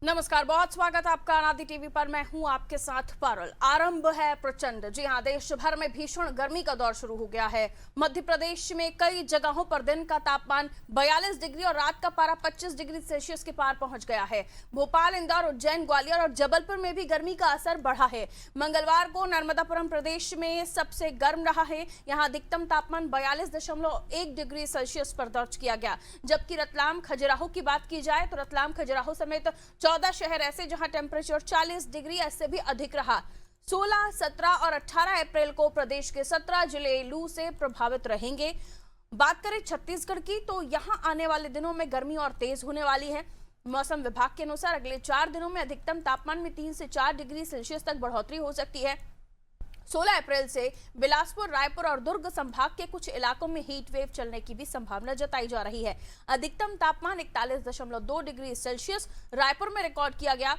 नमस्कार, बहुत स्वागत है आपका अनादि टीवी पर। मैं हूं आपके साथ पारुल। आरंभ है प्रचंड। जी हां, देश भर में भीषण गर्मी का दौर शुरू हो गया है। मध्य प्रदेश में कई जगहों पर दिन का तापमान 42 डिग्री और रात का पारा 25 डिग्री सेल्सियस के पार पहुंच गया है। भोपाल, इंदौर, उज्जैन, ग्वालियर और जबलपुर में भी गर्मी का असर बढ़ा है। मंगलवार को नर्मदापुरम प्रदेश में सबसे गर्म रहा है। यहाँ अधिकतम तापमान 42.1 डिग्री सेल्सियस पर दर्ज किया गया। जबकि रतलाम, खजुराहो की बात की जाए तो रतलाम, खजुराहो समेत 14 शहर ऐसे जहां टेम्परेचर 40 डिग्री ऐसे भी अधिक रहा। 16, 17 और 18 अप्रैल को प्रदेश के 17 जिले लू से प्रभावित रहेंगे। बात करें छत्तीसगढ़ की तो यहां आने वाले दिनों में गर्मी और तेज होने वाली है। मौसम विभाग के अनुसार अगले 4 दिनों में अधिकतम तापमान में 3 से 4 डिग्री सेल्सियस तक बढ़ोतरी हो सकती है। 16 अप्रैल से बिलासपुर, रायपुर और दुर्ग संभाग के कुछ इलाकों में हीट वेव चलने की भी संभावना जताई जा रही है। अधिकतम तापमान 41.2 डिग्री सेल्सियस रायपुर में रिकॉर्ड किया गया,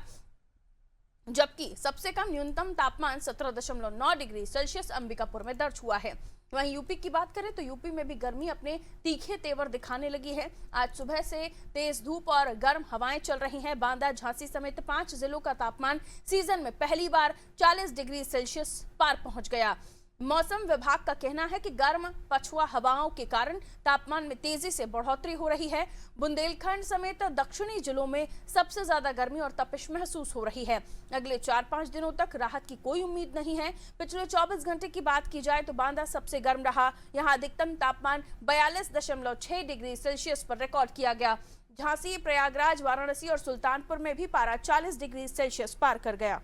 जबकि सबसे कम न्यूनतम तापमान 17.9 डिग्री सेल्सियस अंबिकापुर में दर्ज हुआ है। वहीं यूपी की बात करें तो यूपी में भी गर्मी अपने तीखे तेवर दिखाने लगी है। आज सुबह से तेज धूप और गर्म हवाएं चल रही हैं। बांदा, झांसी समेत 5 जिलों का तापमान सीजन में पहली बार 40 डिग्री सेल्सियस पार पहुंच गया। मौसम विभाग का कहना है कि गर्म पछुआ हवाओं के कारण तापमान में तेजी से बढ़ोतरी हो रही है। बुंदेलखंड समेत दक्षिणी जिलों में सबसे ज्यादा गर्मी और तपिश महसूस हो रही है। अगले 4-5 दिनों तक राहत की कोई उम्मीद नहीं है। पिछले 24 घंटे की बात की जाए तो बांदा सबसे गर्म रहा। यहां अधिकतम तापमान 42.6 डिग्री सेल्सियस पर रिकॉर्ड किया गया। झांसी, प्रयागराज, वाराणसी और सुल्तानपुर में भी पारा 40 डिग्री सेल्सियस पार कर गया।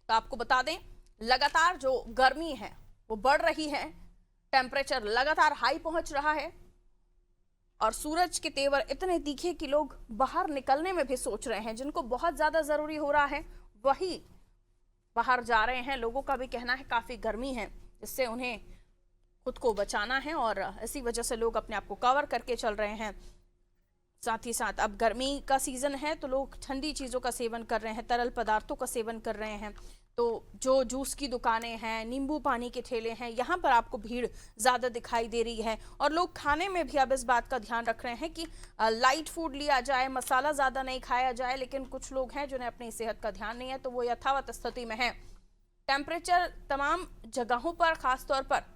तो आपको बता दें, लगातार जो गर्मी है वो बढ़ रही है। टेम्परेचर लगातार हाई पहुंच रहा है और सूरज के तेवर इतने तीखे कि लोग बाहर निकलने में भी सोच रहे हैं। जिनको बहुत ज्यादा जरूरी हो रहा है वही बाहर जा रहे हैं। लोगों का भी कहना है काफी गर्मी है, जिससे उन्हें खुद को बचाना है और इसी वजह से लोग अपने आप को कवर करके चल रहे हैं। साथ ही साथ अब गर्मी का सीजन है तो लोग ठंडी चीज़ों का सेवन कर रहे हैं, तरल पदार्थों का सेवन कर रहे हैं। तो जो जूस की दुकानें हैं, नींबू पानी के ठेले हैं, यहाँ पर आपको भीड़ ज़्यादा दिखाई दे रही है। और लोग खाने में भी अब इस बात का ध्यान रख रहे हैं कि लाइट फूड लिया जाए, मसाला ज़्यादा नहीं खाया जाए। लेकिन कुछ लोग हैं जिन्हें अपनी सेहत का ध्यान नहीं है, तो वो यथावत स्थिति में है। टेम्परेचर तमाम जगहों पर, खासतौर पर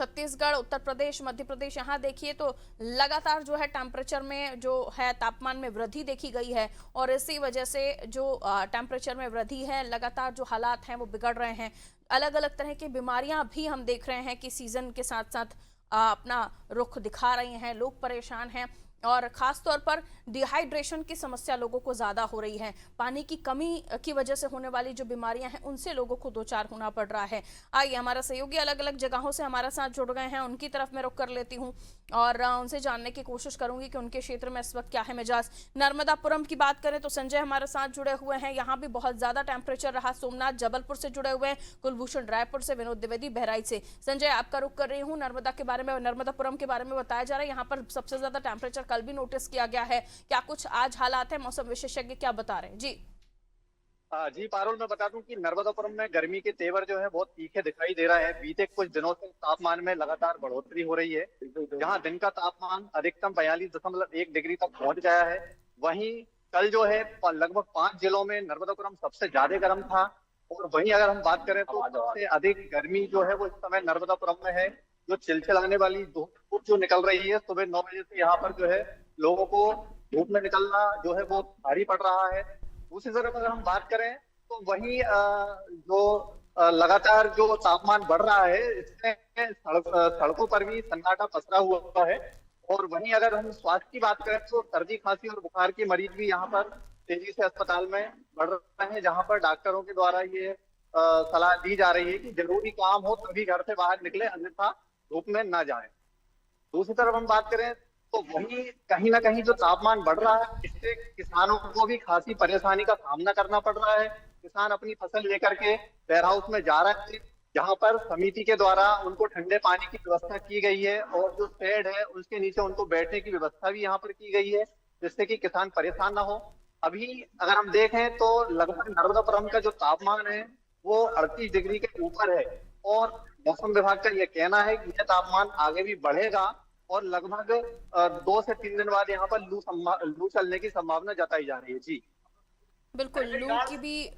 छत्तीसगढ़, उत्तर प्रदेश, मध्य प्रदेश, यहाँ देखिए तो लगातार जो है टेम्परेचर में जो है तापमान में वृद्धि देखी गई है। और इसी वजह से जो टेम्परेचर में वृद्धि है, लगातार जो हालात हैं वो बिगड़ रहे हैं। अलग अलग तरह की बीमारियां भी हम देख रहे हैं कि सीजन के साथ साथ अपना रुख दिखा रही हैं। लोग परेशान हैं और ख़ास तौर पर डिहाइड्रेशन की समस्या लोगों को ज़्यादा हो रही है। पानी की कमी की वजह से होने वाली जो बीमारियां हैं उनसे लोगों को दो चार होना पड़ रहा है। आइए, हमारा सहयोगी अलग अलग जगहों से हमारे साथ जुड़ गए हैं, उनकी तरफ मैं रुख कर लेती हूं और उनसे जानने की कोशिश करूंगी कि उनके क्षेत्र में इस वक्त क्या है मिजाज। नर्मदापुरम की बात करें तो संजय हमारे साथ जुड़े हुए हैं। यहाँ भी बहुत ज़्यादा टेम्परेचर रहा। सोमनाथ, जबलपुर से जुड़े हुए हैं, कुलभूषण रायपुर से, विनोद द्विवेदी बहराइच से। संजय, आपका रुख कर रही हूँ नर्मदा के बारे में। नर्मदापुरम के बारे में बताया जा रहा है यहाँ पर सबसे ज्यादा टेम्परेचर कल भी नोटिस किया गया है। क्या कुछ आज हालात है? मौसम विशेषज्ञ क्या बता रहे हैं? जी जी पारुल, मैं बता दूं कि नर्मदापुरम में गर्मी के तेवर जो है बहुत तीखे दिखाई दे रहा है। बीते कुछ दिनों से तापमान में लगातार बढ़ोतरी हो रही है। जहां दिन का तापमान अधिकतम 42.1 डिग्री तक पहुंच गया है, वहीं कल जो है लगभग 5 जिलों में नर्मदापुरम सबसे ज्यादा गर्म था। और वहीं अगर हम बात करें तो सबसे अधिक गर्मी जो है वो इस समय नर्मदापुरम में है। जो चिलचिलाने वाली धूप जो निकल रही है सुबह 9 बजे से, यहाँ पर जो है लोगों को धूप में निकलना जो है वो भारी पड़ रहा है। दूसरी तरफ अगर हम बात करें तो वही जो लगातार जो तापमान बढ़ रहा है, इसमें सड़कों पर भी सन्नाटा पसरा हुआ है। और वहीं अगर हम स्वास्थ्य की बात करें तो सर्दी, खांसी और बुखार के मरीज भी यहाँ पर तेजी से अस्पताल में बढ़ रहे हैं, जहाँ पर डॉक्टरों के द्वारा ये सलाह दी जा रही है कि जरूरी काम हो तभी घर से बाहर निकले, अन्यथा धूप में ना जाए। दूसरी तरफ हम बात करें तो वही कहीं ना कहीं जो तापमान बढ़ रहा है, इससे किसानों को भी खासी परेशानी का सामना करना पड़ रहा है। किसान अपनी फसल लेकर के वेयर हाउस में जा रहे हैं, जहां पर समिति के द्वारा उनको ठंडे पानी की व्यवस्था की गई है और जो शेड है उसके नीचे उनको बैठने की व्यवस्था भी यहाँ पर की गई है, जिससे कि किसान परेशान ना हो। अभी अगर हम देखें तो लगभग नर्मदापुरम का जो तापमान है वो 38 डिग्री के ऊपर है। और मौसम विभाग का यह कहना है कि यह तापमान आगे भी बढ़ेगा और लगभग 2 से 3 दिन बाद यहाँ पर लू चलने की संभावना जताई जा रही है। जी बिल्कुल, लू की भी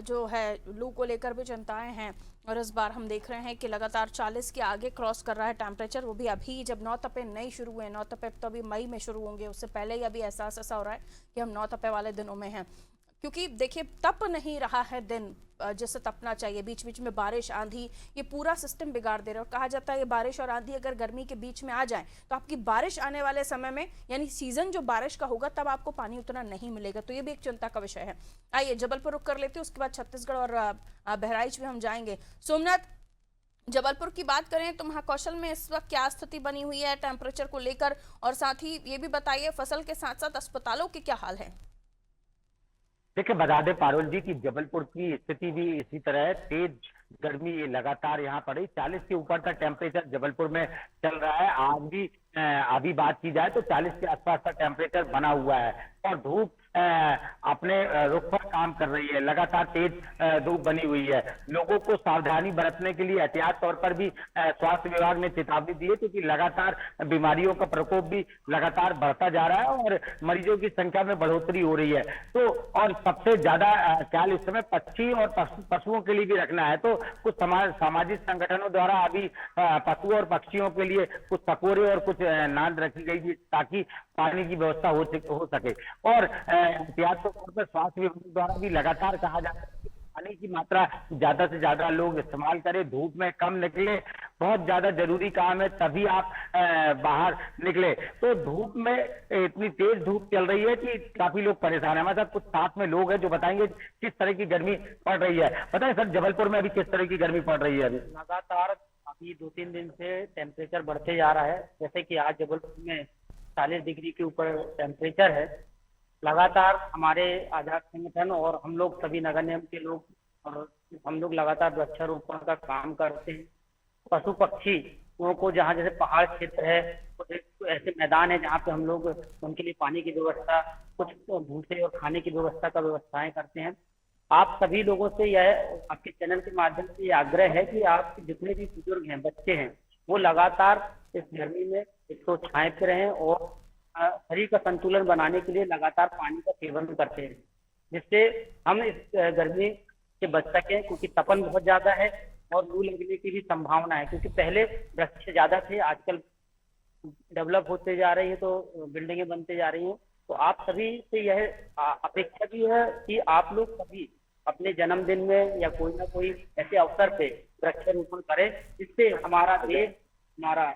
जो है लू को लेकर भी चिंताएं हैं। और इस बार हम देख रहे हैं कि लगातार 40 के आगे क्रॉस कर रहा है टेम्परेचर, वो भी अभी जब नौ तपे नहीं शुरू हुए। नौ तपे तो अभी मई में शुरू होंगे, उससे पहले ही अभी एहसास ऐसा हो रहा है कि हम नौ तपे वाले दिनों में हैं। क्योंकि देखिए तप नहीं रहा है दिन जैसे तपना चाहिए, बीच बीच में बारिश आंधी, ये पूरा सिस्टम बिगाड़ दे रहा है। और कहा जाता है ये बारिश और आंधी अगर गर्मी के बीच में आ जाए तो आपकी बारिश आने वाले समय में, यानी सीजन जो बारिश का होगा, तब आपको पानी उतना नहीं मिलेगा। तो ये भी एक चिंता का विषय है। आइए जबलपुर रुक कर लेते हैं, उसके बाद छत्तीसगढ़ और बहराइच में हम जाएंगे। सोमनाथ, जबलपुर की बात करें तो महाकौशल में इस वक्त क्या स्थिति बनी हुई है टेम्परेचर को लेकर, और साथ ही ये भी बताइए फसल के साथ साथ अस्पतालों के क्या हाल है। देखिए, बता दें पारुल जी की जबलपुर की स्थिति भी इसी तरह है। तेज गर्मी लगातार यहाँ पर 40 के ऊपर का टेम्परेचर जबलपुर में चल रहा है। आज भी अभी बात की जाए तो 40 के आसपास का टेम्परेचर बना हुआ है और धूप अपने रुख पर काम कर रही है। लगातार तेज धूप बनी हुई है। लोगों को सावधानी बरतने के लिए एहतियात तौर पर भी स्वास्थ्य विभाग ने चेतावनी दी है, क्योंकि लगातार बीमारियों का प्रकोप भी लगातार बढ़ता जा रहा है और मरीजों की संख्या में बढ़ोतरी हो रही है। तो और सबसे ज्यादा ख्याल इस समय पक्षी और पशुओं के लिए भी रखना है। तो कुछ सामाजिक संगठनों द्वारा अभी पशुओं और पक्षियों के लिए कुछ सकोरे और कुछ नाद रखी गई ताकि पानी की व्यवस्था हो सके। और एहतियात के तौर पर स्वास्थ्य विभाग द्वारा भी लगातार कहा जाता है कि पानी की मात्रा ज्यादा से ज्यादा लोग इस्तेमाल करें, धूप में कम निकले, बहुत ज्यादा जरूरी काम है तभी आप बाहर निकले। तो धूप में इतनी तेज धूप चल रही है कि काफी लोग परेशान है। हमारे साथ कुछ साथ में लोग हैं जो बताएंगे किस तरह की गर्मी पड़ रही है। बताएं सर, जबलपुर में अभी किस तरह की गर्मी पड़ रही है? अभी लगातार अभी 2-3 दिन से टेम्परेचर बढ़ते जा रहा है। जैसे कि आज जबलपुर में 40 डिग्री के ऊपर टेम्परेचर है। लगातार हमारे आजाद संगठन और हम लोग सभी नगर निगम के लोग और हम लोग लगातार वृक्षारोपण का काम करते हैं। पशु पक्षियों को जहाँ जैसे पहाड़ क्षेत्र है, कुछ ऐसे मैदान है जहाँ पे हम लोग उनके लिए पानी की व्यवस्था, कुछ भूसे और खाने की व्यवस्था का व्यवस्थाएं करते हैं। आप सभी लोगों से यह आपके चैनल के माध्यम से यह आग्रह है कि आप जितने भी बुजुर्ग हैं, बच्चे हैं, वो लगातार इस गर्मी में इसको छाए पे रहें और शरीर का संतुलन बनाने के लिए लगातार पानी का सेवन करते हैं, जिससे हम इस गर्मी से बच सकें। क्योंकि तपन बहुत ज्यादा है और लू लगने की भी संभावना है। क्योंकि पहले वृक्ष ज्यादा थे, आजकल डेवलप होते जा रही है तो बिल्डिंगें बनते जा रही हैं। तो आप सभी से यह अपेक्षा भी है कि आप लोग सभी अपने जन्मदिन में या कोई ना कोई ऐसे अवसर पे वृक्षारोपण करें, जिससे हमारा देश, हमारा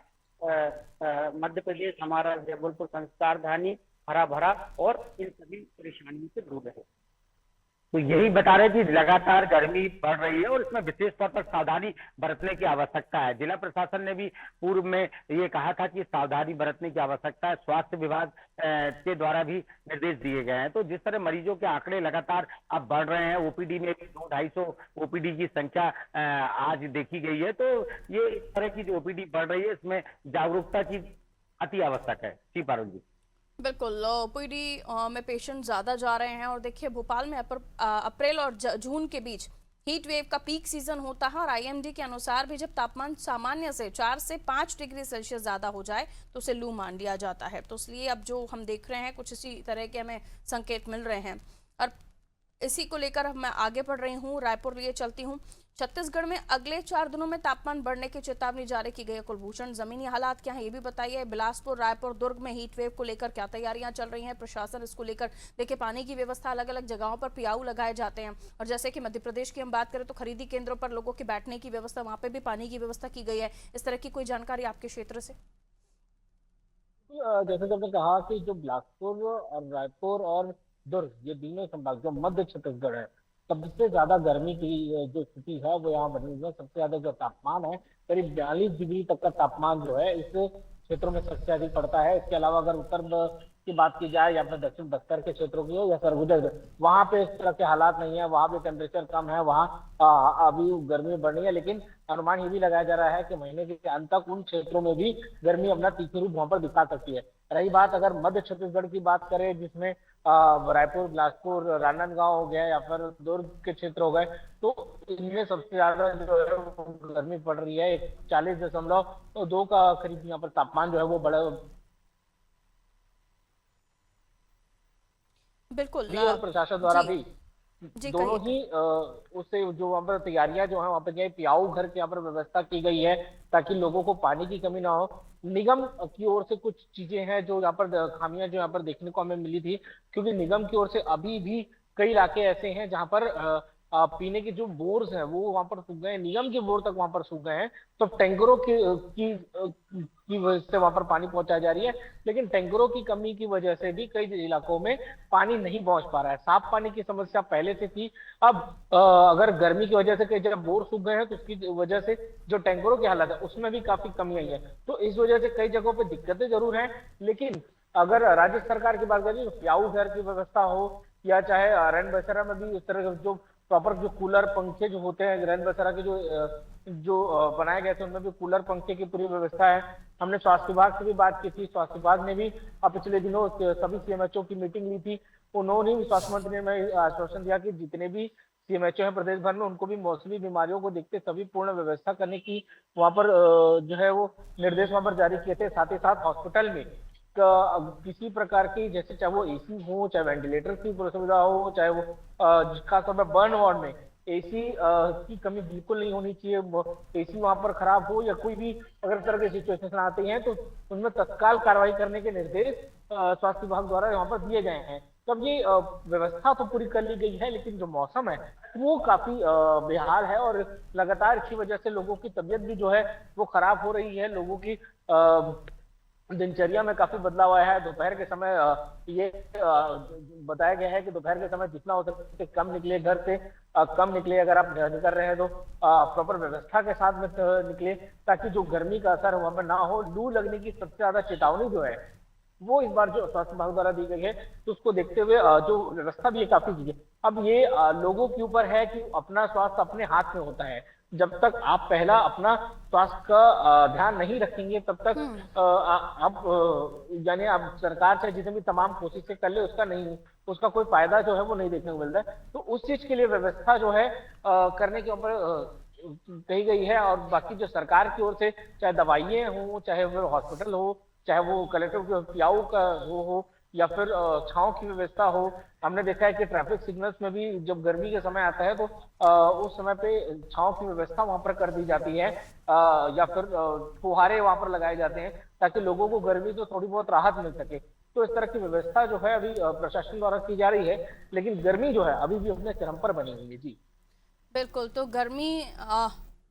मध्य प्रदेश, हमारा जबलपुर संस्कारधानी हरा भरा और इन सभी परेशानियों से दूर रहे। तो यही बता रहे कि लगातार गर्मी बढ़ रही है और इसमें विशेष तौर पर सावधानी बरतने की आवश्यकता है। जिला प्रशासन ने भी पूर्व में ये कहा था कि सावधानी बरतने की आवश्यकता है। स्वास्थ्य विभाग के द्वारा भी निर्देश दिए गए हैं। तो जिस तरह मरीजों के आंकड़े लगातार अब बढ़ रहे हैं, ओपीडी में भी 200-250 ओपीडी की संख्या आज देखी गई है। तो ये इस तरह की जो ओपीडी बढ़ रही है, इसमें जागरूकता की अति आवश्यक है। जी पारुल जी। बिल्कुल, ओपीडी में पेशेंट ज़्यादा जा रहे हैं। और देखिए भोपाल में अप्रैल और जून के बीच हीट वेव का पीक सीजन होता है और आईएमडी के अनुसार भी जब तापमान सामान्य से 4 से 5 डिग्री सेल्सियस ज़्यादा हो जाए तो उसे लू मान लिया जाता है। तो इसलिए अब जो हम देख रहे हैं कुछ इसी तरह के हमें संकेत मिल रहे हैं। और इसी को लेकर मैं आगे बढ़ रही हूँ, रायपुर लिए चलती हूँ। छत्तीसगढ़ में अगले 4 दिनों में तापमान बढ़ने की चेतावनी जारी की गई है। कुलभूषण, जमीनी हालात क्या है ये भी बताइए। बिलासपुर, रायपुर, दुर्ग में हीट वेव को लेकर क्या तैयारियां चल रही हैं? प्रशासन इसको लेकर, देखिए पानी की व्यवस्था अलग अलग जगहों पर पियाऊ लगाए जाते हैं। और जैसे कि मध्य प्रदेश की हम बात करें तो खरीदी केंद्रों पर लोगों के बैठने की व्यवस्था, वहां पर भी पानी की व्यवस्था की गई है। इस तरह की कोई जानकारी आपके क्षेत्र से? जैसे कि आपने कहा कि जो बिलासपुर और रायपुर और दुर्ग, ये तीनों संभाग जो मध्य छत्तीसगढ़ है, सबसे ज्यादा गर्मी की जो स्थिति है वो यहाँ बनी हुई है। सबसे ज्यादा जो तापमान है करीब 42 डिग्री तक का तापमान जो है इस क्षेत्रों में सबसे अधिक पड़ता है। इसके अलावा अगर उत्तर की बात की जाए या अपने दक्षिण बस्तर के क्षेत्रों की हो या सरगुजा, वहां पे इस तरह के हालात नहीं है। वहां भी टेम्परेचर कम है, वहां अभी गर्मी बढ़ रही है। लेकिन अनुमान ये भी लगाया जा रहा है कि महीने के अंत तक उन क्षेत्रों में भी गर्मी अपना तीखी रूप वहां पर दिखा सकती है। रही बात अगर मध्य छत्तीसगढ़ की बात करें, जिसमें रायपुर, बिलासपुर, राजनांदगांव हो गया या फिर दुर्ग के क्षेत्र हो गए, तो इनमें सबसे ज्यादा जो है वो गर्मी पड़ रही है। 40.2 का करीब यहाँ पर तापमान जो है वो बड़ा बिल्कुल। और प्रशासन द्वारा जी भी जी दोनों कहिए। ही उससे जो वहाँ पर तैयारियां जो है वहाँ पर क्या है, प्याऊ घर की यहाँ पर व्यवस्था की गई है ताकि लोगों को पानी की कमी ना हो। निगम की ओर से कुछ चीजें हैं जो यहाँ पर खामियां जो यहाँ पर देखने को हमें मिली थी, क्योंकि निगम की ओर से अभी भी कई इलाके ऐसे हैं जहाँ पर पीने के जो बोर्स हैं वो वहां पर सूख गए हैं, निगम के बोर तक वहां पर सूख गए हैं। तो टैंकरों की वजह से वहां पर पानी पहुंचाई जा रही है, लेकिन टैंकरों की कमी की वजह से भी कई इलाकों में पानी नहीं पहुंच पा रहा है। साफ पानी की समस्या पहले से थी, अब अगर गर्मी की वजह से कई जगह बोर सूख गए हैं तो उसकी वजह से जो टैंकरों की हालत है उसमें भी काफी कमी आई है। तो इस वजह से कई जगहों पर दिक्कतें जरूर हैं, लेकिन अगर राज्य सरकार की बात करें तो प्याऊ घर की व्यवस्था हो या चाहे रैन बसेरा में भी उस तरह के जो प्रॉपर जो कूलर पंखे जो होते हैं, रैन बसेरा के जो बनाए गए थे उनमें भी कूलर पंखे की पूरी व्यवस्था है। हमने स्वास्थ्य विभाग से भी बात की थी, स्वास्थ्य विभाग ने भी पिछले दिनों सभी सीएमएचओ की मीटिंग ली थी। उन्होंने भी, स्वास्थ्य मंत्री ने आश्वासन दिया कि जितने भी सीएमएचओ हैं प्रदेश भर में उनको भी मौसमी बीमारियों को देखते सभी पूर्ण व्यवस्था करने की वहां पर जो है वो निर्देश वहां पर जारी किए थे। साथ ही साथ हॉस्पिटल में किसी प्रकार की, जैसे चाहे वो एसी हो, चाहे वेंटिलेटर की सुविधा हो, चाहे वो खासतौर पर बर्न वार्ड में एसी की कमी बिल्कुल नहीं होनी चाहिए। एसी वहां पर खराब हो या कोई भी अगर इस तरह की सिचुएशन आती हैं तो उनमें तत्काल कार्रवाई करने के निर्देश स्वास्थ्य विभाग द्वारा यहाँ पर दिए गए हैं। तब ये व्यवस्था तो पूरी कर ली गई है, लेकिन जो मौसम है वो काफी बेहाल है और लगातार इसी वजह से लोगों की तबीयत भी जो है वो खराब हो रही है। लोगों की दिनचर्या में काफी बदलाव आया है। दोपहर के समय ये बताया गया है कि दोपहर के समय जितना हो सके कम निकले घर से, कम निकले। अगर आप निकल रहे हैं तो प्रॉपर व्यवस्था के साथ में निकले ताकि जो गर्मी का असर वहां पर ना हो। लू लगने की सबसे ज्यादा चेतावनी जो है वो इस बार जो स्वास्थ्य विभाग द्वारा दी गई है, तो उसको देखते हुए जो व्यवस्था भी है काफी की है। अब ये लोगों के ऊपर है कि अपना स्वास्थ्य अपने हाथ में होता है। जब तक आप पहला अपना स्वास्थ्य का ध्यान नहीं रखेंगे तब तक आप यानी आप सरकार से जितने भी तमाम कोशिशें कर ले उसका कोई फायदा जो है वो नहीं देखने को मिलता है। तो उस चीज के लिए व्यवस्था जो है करने के ऊपर कही गई है। और बाकी जो सरकार की ओर से चाहे दवाइयाँ हो, चाहे वो हॉस्पिटल हो, चाहे वो कलेक्टर प्याऊ का हो या फिर छांव की व्यवस्था हो। हमने देखा है कि ट्रैफिक सिग्नल्स में भी जब गर्मी के समय आता है तो उस समय पे छांव की व्यवस्था वहां पर कर दी जाती है या फिर फुहारे वहां पर लगाए जाते हैं ताकि लोगों को गर्मी से थोड़ी बहुत राहत मिल सके। तो इस तरह की व्यवस्था जो है अभी प्रशासन द्वारा की जा रही है, लेकिन गर्मी जो है अभी भी अपने चरम पर बनी हुई है। जी बिल्कुल। तो गर्मी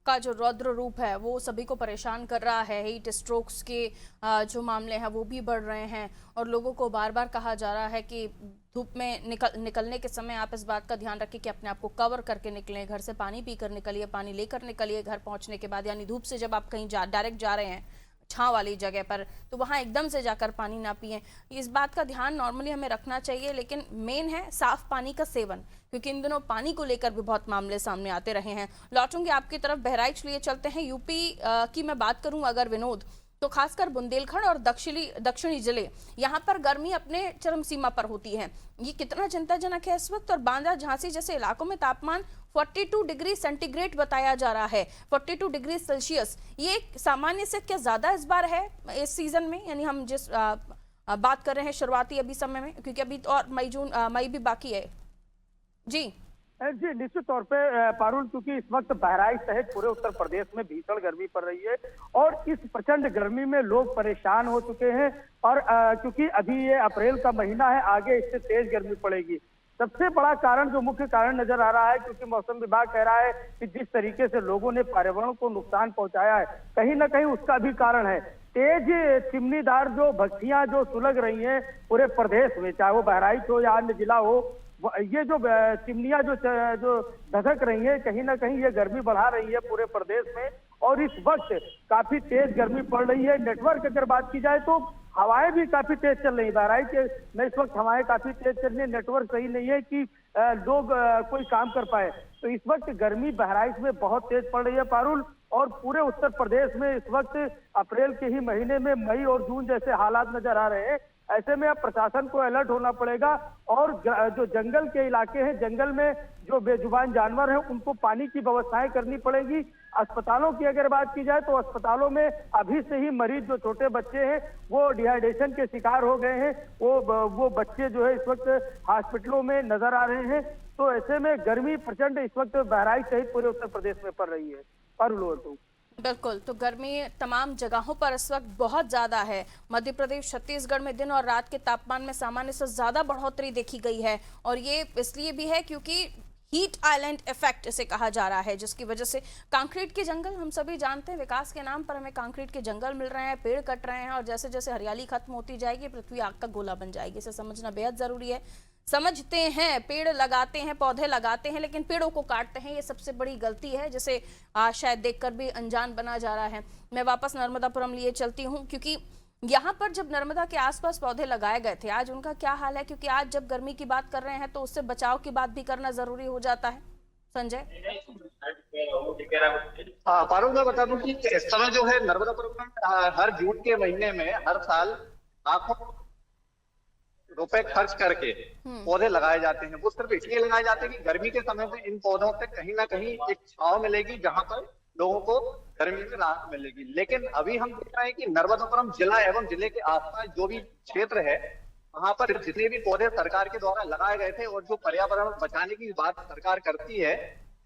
का जो रौद्र रूप है वो सभी को परेशान कर रहा है। हीट स्ट्रोक्स के जो मामले हैं वो भी बढ़ रहे हैं और लोगों को बार बार कहा जा रहा है कि धूप में निकलने के समय आप इस बात का ध्यान रखें कि अपने आप को कवर करके निकलें, घर से पानी पीकर निकलिए, पानी लेकर निकलिए घर पहुंचने के बाद। यानी धूप से जब आप कहीं डायरेक्ट जा रहे हैं छांव वाली जगह पर तो वहां एकदम से जाकर पानी ना पिएं। इस बात का ध्यान नॉर्मली हमें रखना चाहिए, लेकिन मेन है साफ पानी का सेवन, क्योंकि इन दिनों पानी को लेकर भी बहुत मामले सामने आते रहे हैं। लौटूंगे आपकी तरफ, बहराइच लिए चलते हैं। यूपी की मैं बात करूं अगर विनोद, तो खासकर बुंदेलखंड और दक्षिणी जिले, यहाँ पर गर्मी अपने चरम सीमा पर होती है। ये कितना चिंताजनक है इस वक्त। और बांदा झांसी जैसे इलाकों में तापमान 42 डिग्री सेंटीग्रेड बताया जा रहा है, 42 डिग्री सेल्सियस। ये सामान्य से क्या ज्यादा इस बार है इस सीजन में? यानी हम जिस बात कर रहे हैं शुरुआती अभी समय में, क्योंकि अभी तो और मई भी बाकी है। जी निश्चित तौर पे पारुल, क्योंकि इस वक्त बहराइच सहित पूरे उत्तर प्रदेश में भीषण गर्मी पड़ रही है और इस प्रचंड गर्मी में लोग परेशान हो चुके हैं। और क्योंकि अभी ये अप्रैल का महीना है, आगे इससे तेज गर्मी पड़ेगी। सबसे बड़ा कारण, जो मुख्य कारण नजर आ रहा है, क्योंकि मौसम विभाग कह रहा है कि जिस तरीके से लोगों ने पर्यावरण को नुकसान पहुंचाया है, कहीं ना कहीं उसका भी कारण है। तेज चिमनीदार जो भट्टियां जो सुलग रही हैं पूरे प्रदेश में, चाहे वो बहराइच हो या अन्य जिला हो, ये जो चिमनियां जो धधक रही है, कहीं ना कहीं ये गर्मी बढ़ा रही है पूरे प्रदेश में। और इस वक्त काफी तेज गर्मी पड़ रही है। नेटवर्क अगर बात की जाए तो हवाएं भी काफी तेज चल रही है। बहराइच में इस वक्त हवाएं काफी तेज चल रही है, नेटवर्क सही नहीं है कि लोग कोई काम कर पाए। तो इस वक्त गर्मी बहराइच में बहुत तेज पड़ रही है पारुल। और पूरे उत्तर प्रदेश में इस वक्त अप्रैल के ही महीने में मई और जून जैसे हालात नजर आ रहे हैं। ऐसे में अब प्रशासन को अलर्ट होना पड़ेगा और जो जंगल के इलाके हैं, जंगल में जो बेजुबान जानवर हैं उनको पानी की व्यवस्थाएं करनी पड़ेगी। अस्पतालों की अगर बात की जाए तो अस्पतालों में अभी से ही मरीज जो छोटे बच्चे हैं वो डिहाइड्रेशन के शिकार हो गए हैं। वो बच्चे जो है इस वक्त हॉस्पिटलों में नजर आ रहे हैं। तो ऐसे में गर्मी प्रचंड इस वक्त बहराइच सहित पूरे उत्तर प्रदेश में पड़ रही है। बिल्कुल, तो गर्मी तमाम जगहों पर इस वक्त बहुत ज्यादा है। मध्य प्रदेश, छत्तीसगढ़ में दिन और रात के तापमान में सामान्य से ज्यादा बढ़ोतरी देखी गई है और ये इसलिए भी है क्योंकि हीट आइलैंड इफेक्ट इसे कहा जा रहा है, जिसकी वजह से कंक्रीट के जंगल, हम सभी जानते हैं विकास के नाम पर हमें कंक्रीट के जंगल मिल रहे हैं, पेड़ कट रहे हैं और जैसे जैसे हरियाली खत्म होती जाएगी पृथ्वी आग का गोला बन जाएगी। इसे समझना बेहद जरूरी है। समझते हैं, पेड़ लगाते हैं, पौधे लगाते हैं, लेकिन पेड़ों को काटते हैं, ये सबसे बड़ी गलती है जिसे शायद देखकर भी अनजान बना जा रहा है। मैं वापस नर्मदापुरम लिए चलती हूँ क्योंकि यहाँ पर जब नर्मदा के आसपास पौधे लगाए गए थे, आज उनका क्या हाल है? क्योंकि आज जब गर्मी की बात कर रहे हैं तो उससे बचाव की बात भी करना जरूरी हो जाता है। संजय, पारुल, मैं बता दूं कि इस समय जो है नर्मदापुरम में हर जून के महीने में हर साल लाखों रुपए खर्च करके पौधे लगाए जाते हैं। वो सिर्फ इसलिए लगाए जाते हैं कि गर्मी के समय में इन पौधों से कहीं ना कहीं एक छांव मिलेगी जहां पर लोगों को गर्मी में राहत मिलेगी। लेकिन अभी हम देख रहे हैं कि नर्मदापुरम जिला एवं जिले के आसपास जो भी क्षेत्र है वहां पर जितने भी पौधे सरकार के द्वारा लगाए गए थे और जो पर्यावरण बचाने की बात सरकार करती है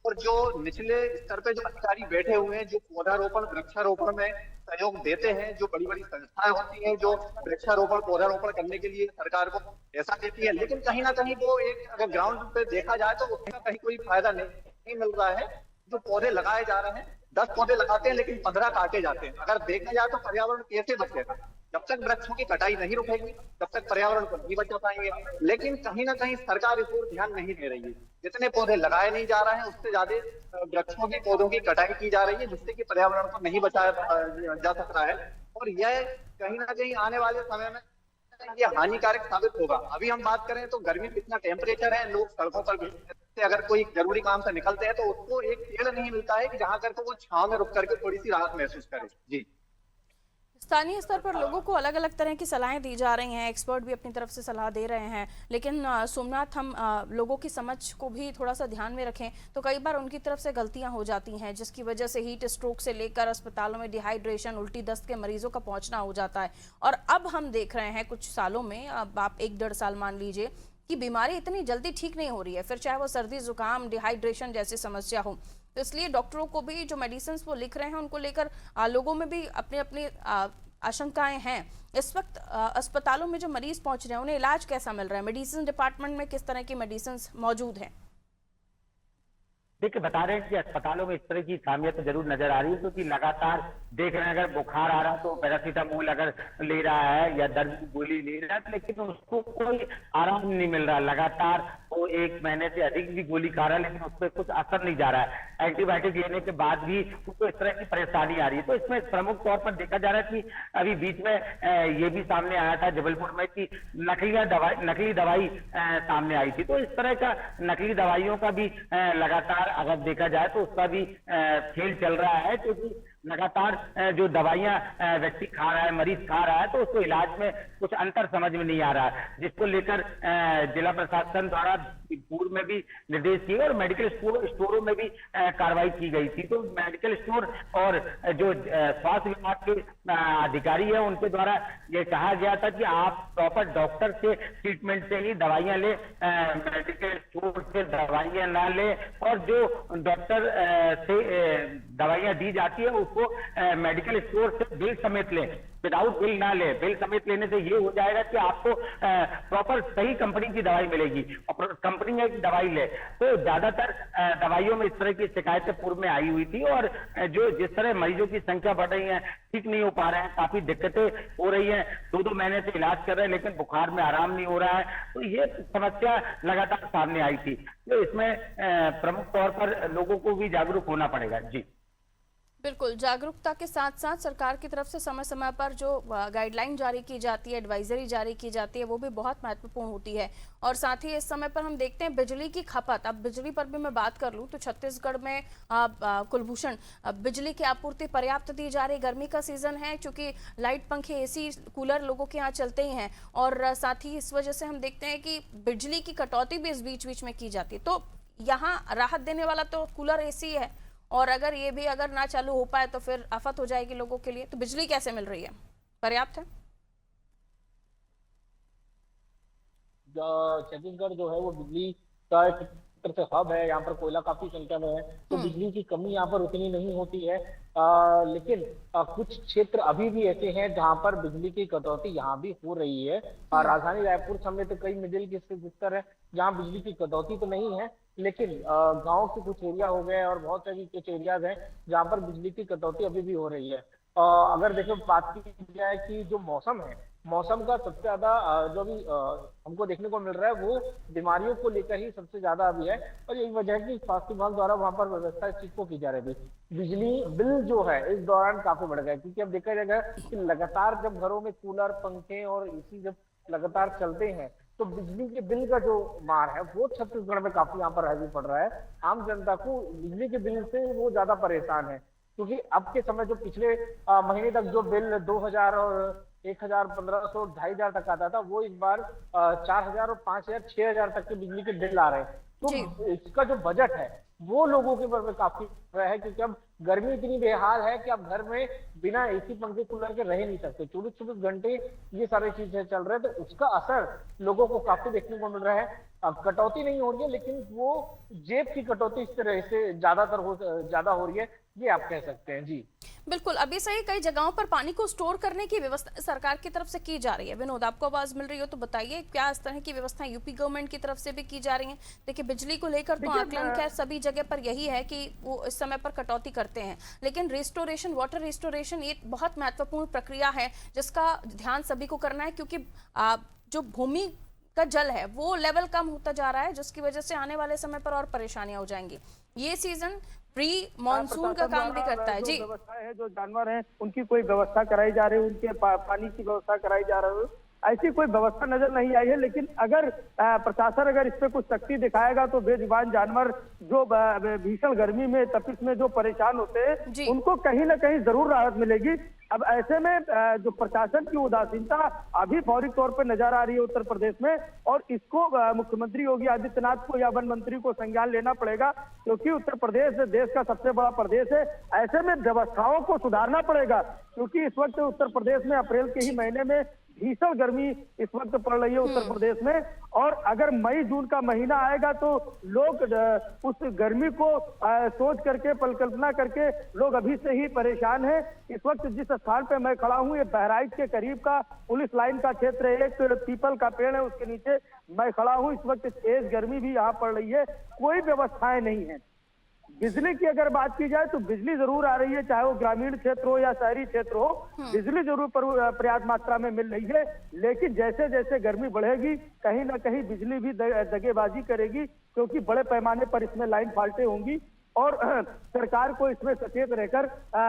और जो निचले स्तर पे जो अधिकारी बैठे हुए हैं जो पौधारोपण वृक्षारोपण में सहयोग देते हैं, जो बड़ी बड़ी संस्थाएं होती हैं जो वृक्षारोपण पौधारोपण करने के लिए सरकार को पैसा देती है, लेकिन कहीं ना कहीं वो एक अगर ग्राउंड पे देखा जाए तो उसका कहीं कोई फायदा नहीं मिल रहा है। जो पौधे लगाए जा रहे हैं, 10 पौधे लगाते हैं लेकिन 15 काटे जाते हैं। अगर देखा जाए तो पर्यावरण कैसे बचेगा? जब तक वृक्षों की कटाई नहीं रुकेगी तब तक पर्यावरण को नहीं बचा पाएंगे। लेकिन कहीं ना कहीं सरकार इस ओर ध्यान नहीं दे रही है। जितने पौधे लगाए नहीं जा रहे हैं उससे ज्यादा वृक्षों की पौधों की कटाई की जा रही है, जिससे कि पर्यावरण को नहीं बचाया जा सक रहा है और यह कहीं ना कहीं आने वाले समय में ये हानिकारक साबित होगा। अभी हम बात करें तो गर्मी में इतना टेम्परेचर है, लोग सड़कों पर अगर कोई जरूरी काम से निकलते हैं तो उसको एक पेड़ नहीं मिलता है कि जहां करके वो छांव में रुक करके थोड़ी सी राहत महसूस करे। जी, स्थानीय स्तर पर लोगों को अलग अलग तरह की सलाहें दी जा रही हैं, एक्सपर्ट भी अपनी तरफ से सलाह दे रहे हैं, लेकिन सोमनाथ, हम लोगों की समझ को भी थोड़ा सा ध्यान में रखें तो कई बार उनकी तरफ से गलतियां हो जाती हैं जिसकी वजह से हीट स्ट्रोक से लेकर अस्पतालों में डिहाइड्रेशन, उल्टी दस्त के मरीजों का पहुंचना हो जाता है। और अब हम देख रहे हैं कुछ सालों में, अब आप 1-1.5 साल मान लीजिए कि बीमारी इतनी जल्दी ठीक नहीं हो रही है, फिर चाहे वो सर्दी, जुकाम, डिहाइड्रेशन जैसी समस्या हो। तो इसलिए डॉक्टरों को भी जो मेडिसिन वो लिख रहे हैं उनको लेकर लोगों में भी अपने अपने आशंकाएं हैं। इस वक्त अस्पतालों में जो मरीज पहुंच रहे हैं उन्हें इलाज कैसा मिल रहा है? मेडिसिन डिपार्टमेंट में किस तरह की मेडिसिन मौजूद हैं? देखिए, बता रहे हैं कि अस्पतालों में इस तरह की खामियां तो जरूर नजर आ रही है क्योंकि लगातार देख रहे हैं अगर बुखार आ रहा तो पैरासीटामोल अगर ले रहा है या दर्द की गोली ले रहा है, लेकिन उसको कोई आराम नहीं मिल रहा। लगातार वो 1 महीने से अधिक भी गोली खा रहा है लेकिन उस पर कुछ असर नहीं जा रहा है। एंटीबायोटिक लेने के बाद भी उसको इस तरह की परेशानी आ रही है। तो इसमें प्रमुख तौर पर देखा जा रहा है कि अभी बीच में ये भी सामने आया था जबलपुर में कि नकली दवाई सामने आई थी। तो इस तरह का नकली दवाइयों का भी लगातार अगर देखा जाए तो उसका भी खेल चल रहा है क्योंकि लगातार जो दवाइयां व्यक्ति खा रहा है, मरीज खा रहा है, तो उसको इलाज में कुछ अंतर समझ में नहीं आ रहा है, जिसको लेकर जिला प्रशासन द्वारा पूर्व में भी निर्देश दिए और मेडिकल स्टोरों में भी कार्रवाई की गई थी। तो मेडिकल स्टोर और जो स्वास्थ्य विभाग के अधिकारी है उनके द्वारा ये कहा गया था कि आप प्रॉपर डॉक्टर से ट्रीटमेंट से ही दवाइयां ले, मेडिकल स्टोर से दवाइयां ना ले और जो डॉक्टर से दवाइयां दी जाती है उसको मेडिकल स्टोर से बिल समेत लें, विदाउट बिल ना ले। बिल समेत लेने से ये हो जाएगा कि आपको प्रॉपर सही कंपनी की दवाई मिलेगी और कंपनी एक दवाई ले। तो ज्यादातर दवाइयों में इस तरह की शिकायतें पूर्व में आई हुई थी और जो जिस तरह मरीजों की संख्या बढ़ रही है, ठीक नहीं हो पा रहे हैं, काफी दिक्कतें हो रही हैं, 2-2 महीने से इलाज कर रहे हैं लेकिन बुखार में आराम नहीं हो रहा है। तो ये समस्या लगातार सामने आई थी। तो इसमें प्रमुख तौर पर लोगों को भी जागरूक होना पड़ेगा। जी बिल्कुल, जागरूकता के साथ साथ सरकार की तरफ से समय समय पर जो गाइडलाइन जारी की जाती है, एडवाइजरी जारी की जाती है, वो भी बहुत महत्वपूर्ण होती है। और साथ ही इस समय पर हम देखते हैं बिजली की खपत। अब बिजली पर भी मैं बात कर लूँ तो छत्तीसगढ़ में कुलभूषण बिजली की आपूर्ति पर्याप्त दी जा रही। गर्मी का सीजन है, क्योंकि लाइट, पंखे, एसी, कूलर लोगों के यहाँ चलते ही हैं। और साथ ही इस वजह से हम देखते हैं कि बिजली की कटौती भी इस बीच बीच में की जाती है। तो यहाँ राहत देने वाला तो कूलर, एसी है, और अगर ये भी अगर ना चालू हो पाए तो फिर आफत हो जाएगी लोगों के लिए। तो बिजली कैसे मिल रही है? पर्याप्त है? छत्तीसगढ़ जो है वो बिजली का एक तरह से हब है। यहाँ पर कोयला काफी संख्या में है, तो बिजली की कमी यहाँ पर उतनी नहीं होती है। लेकिन कुछ क्षेत्र अभी भी ऐसे हैं जहाँ पर बिजली की कटौती यहाँ भी हो रही है। राजधानी रायपुर समेत कई मिडिल के स्तर है जहाँ बिजली की कटौती तो नहीं है, लेकिन गांव के कुछ एरिया हो गए और बहुत सारी कुछ एरियाज हैं जहाँ पर बिजली की कटौती अभी भी हो रही है। अगर देखो बात की जाए कि जो मौसम है, मौसम का सबसे ज्यादा जो भी हमको देखने को मिल रहा है वो बीमारियों को लेकर ही सबसे ज्यादा अभी है। और यही वजह है कि स्वास्थ्य विभाग द्वारा वहां पर व्यवस्था इस चीज को की जा रही थी। बिजली बिल जो है इस दौरान काफी बढ़ गया, क्योंकि अब देखा जाएगा कि लगातार जब घरों में कूलर, पंखे और एसी जब लगातार चलते हैं तो बिजली के बिल का जो मार है वो छत्तीसगढ़ में काफी यहाँ पर हैवी पड़ रहा है। आम जनता को बिजली के बिल से वो ज्यादा परेशान है, क्योंकि अब के समय जो पिछले महीने तक जो बिल 2000 और 1000, 1500, 2500 तक आता था, वो इस बार 4000 और 5000, 6000 तक के बिजली के बिल आ रहे हैं। तो इसका जो बजट है वो लोगों के ऊपर काफी है, क्योंकि अब गर्मी इतनी बेहाल है कि आप घर में बिना एसी, पंखे, कूलर के रह नहीं सकते। 24-24 घंटे ये सारी चीजें चल रहे हैं, तो उसका असर लोगों को काफी देखने को मिल रहा है। अब कटौती नहीं हो रही है, लेकिन वो जेब की कटौती इस तरह से ज्यादा हो रही है, ये आप कह सकते हैं। जी बिल्कुल, अभी से ही कई जगहों पर पानी को स्टोर करने की व्यवस्था सरकार की तरफ से की जा रही है। विनोद, आपको आवाज मिल रही हो तो बताइए, क्या इस तरह की व्यवस्था यूपी गवर्नमेंट की तरफ से भी की जा रही है? देखिए, बिजली को लेकर तो आकलन खैर सभी जगह पर यही है कि वो इस समय पर कटौती करते हैं, लेकिन रिस्टोरेशन, वाटर रिस्टोरेशन, ये बहुत महत्वपूर्ण प्रक्रिया है जिसका ध्यान सभी को करना है, क्योंकि जो भूमि का जल है वो लेवल कम होता जा रहा है, जिसकी वजह से आने वाले समय पर और परेशानियां हो जाएंगी। ये सीजन प्री मॉनसून का काम भी करता है। जी, व्यवस्था है, जो जानवर हैं उनकी कोई व्यवस्था कराई जा रही है, उनके पानी की व्यवस्था कराई जा रही है, ऐसी कोई व्यवस्था नजर नहीं आई है। लेकिन अगर प्रशासन अगर इस पे कुछ सख्ती दिखाएगा तो बेजुबान जानवर जो भीषण गर्मी में, तपिश में जो परेशान होते हैं, उनको कहीं ना कहीं जरूर राहत मिलेगी। अब ऐसे में जो प्रशासन की उदासीनता अभी फौरी तौर पर नजर आ रही है उत्तर प्रदेश में, और इसको मुख्यमंत्री योगी आदित्यनाथ को या वन मंत्री को संज्ञान लेना पड़ेगा, क्योंकि उत्तर प्रदेश देश का सबसे बड़ा प्रदेश है। ऐसे में व्यवस्थाओं को सुधारना पड़ेगा, क्योंकि इस वक्त उत्तर प्रदेश में अप्रैल के ही महीने में भीषण गर्मी इस वक्त पड़ रही है उत्तर प्रदेश में, और अगर मई जून का महीना आएगा तो लोग उस गर्मी को सोच करके, परिकल्पना करके लोग अभी से ही परेशान हैं। इस वक्त जिस स्थान पे मैं खड़ा हूँ, ये बहराइच के करीब का पुलिस लाइन का क्षेत्र है, एक पीपल का पेड़ है उसके नीचे मैं खड़ा हूँ। इस वक्त तेज गर्मी भी यहाँ पड़ रही है, कोई व्यवस्थाएं नहीं है। बिजली की अगर बात की जाए तो बिजली जरूर आ रही है, चाहे वो ग्रामीण क्षेत्र हो या शहरी क्षेत्र हो, बिजली जरूर पर्याप्त मात्रा में मिल रही है। लेकिन जैसे जैसे गर्मी बढ़ेगी, कहीं ना कहीं बिजली भी दगेबाजी करेगी, क्योंकि बड़े पैमाने पर इसमें लाइन फाल्टें होंगी, और सरकार को इसमें सचेत रहकर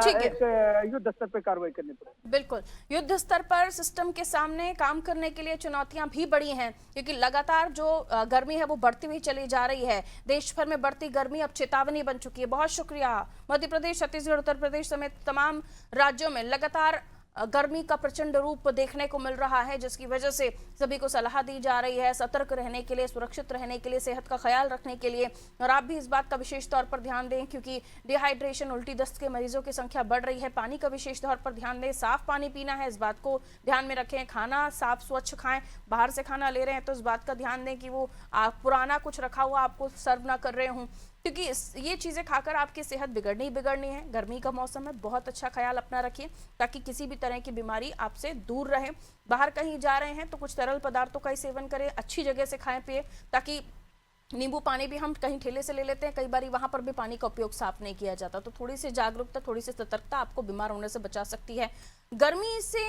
एक युद्ध स्तर पर कार्रवाई करनी पड़ेगी। बिल्कुल, युद्ध स्तर पर सिस्टम के सामने काम करने के लिए चुनौतियां भी बड़ी हैं, क्योंकि लगातार जो गर्मी है वो बढ़ती हुई चली जा रही है। देश भर में बढ़ती गर्मी अब चेतावनी बन चुकी है। बहुत शुक्रिया। मध्य प्रदेश, छत्तीसगढ़, उत्तर प्रदेश समेत तमाम राज्यों में लगातार गर्मी का प्रचंड रूप देखने को मिल रहा है, जिसकी वजह से सभी को सलाह दी जा रही है सतर्क रहने के लिए, सुरक्षित रहने के लिए, सेहत का ख्याल रखने के लिए। और आप भी इस बात का विशेष तौर पर ध्यान दें, क्योंकि डिहाइड्रेशन, उल्टी दस्त के मरीजों की संख्या बढ़ रही है। पानी का विशेष तौर पर ध्यान दें, साफ पानी पीना है, इस बात को ध्यान में रखें। खाना साफ स्वच्छ खाएं, बाहर से खाना ले रहे हैं तो इस बात का ध्यान दें कि वो पुराना कुछ रखा हुआ आपको सर्व ना कर रहे हों, क्योंकि ये चीज़ें खाकर आपकी सेहत बिगड़नी ही बिगड़नी है। गर्मी का मौसम है, बहुत अच्छा ख्याल अपना रखिए ताकि किसी भी तरह की बीमारी आपसे दूर रहे। बाहर कहीं जा रहे हैं तो कुछ तरल पदार्थों का ही सेवन करें, अच्छी जगह से खाएं पिए, ताकि नींबू पानी भी हम कहीं ठेले से ले लेते हैं, कई बार वहां पर भी पानी का उपयोग साफ नहीं किया जाता। तो थोड़ी सी जागरूकता, थोड़ी सी सतर्कता आपको बीमार होने से बचा सकती है। गर्मी से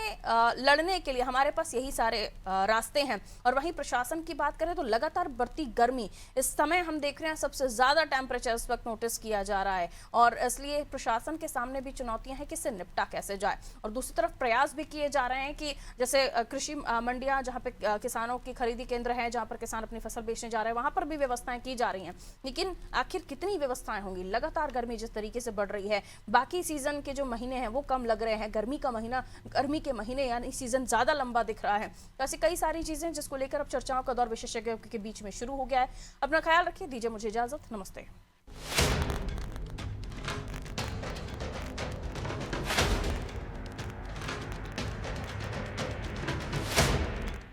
लड़ने के लिए हमारे पास यही सारे रास्ते हैं। और वहीं प्रशासन की बात करें तो लगातार बढ़ती गर्मी, इस समय हम देख रहे हैं सबसे ज्यादा टेम्परेचर इस वक्त नोटिस किया जा रहा है और इसलिए प्रशासन के सामने भी चुनौतियां हैं कि इससे निपटा कैसे जाए। और दूसरी तरफ प्रयास भी किए जा रहे हैं कि जैसे कृषि मंडियां जहां पे किसानों की खरीदी केंद्र है, जहां पर किसान अपनी फसल बेचने जा रहे हैं, वहां पर भी व्यवस्थाएं की जा रही हैं। लेकिन आखिर कितनी व्यवस्थाएं होंगी? लगातार गर्मी जिस तरीके से बढ़ रही है, बाकी सीजन के जो महीने हैं वो कम लग रहे हैं, गर्मी के महीने यानी सीजन ज्यादा लंबा दिख रहा है। तो ऐसी कई सारी चीजें जिसको लेकर अब चर्चाओं का दौर विशेषज्ञों के बीच में शुरू हो गया है। अपना ख्याल रखिए, दीजिए मुझे इजाजत, नमस्ते।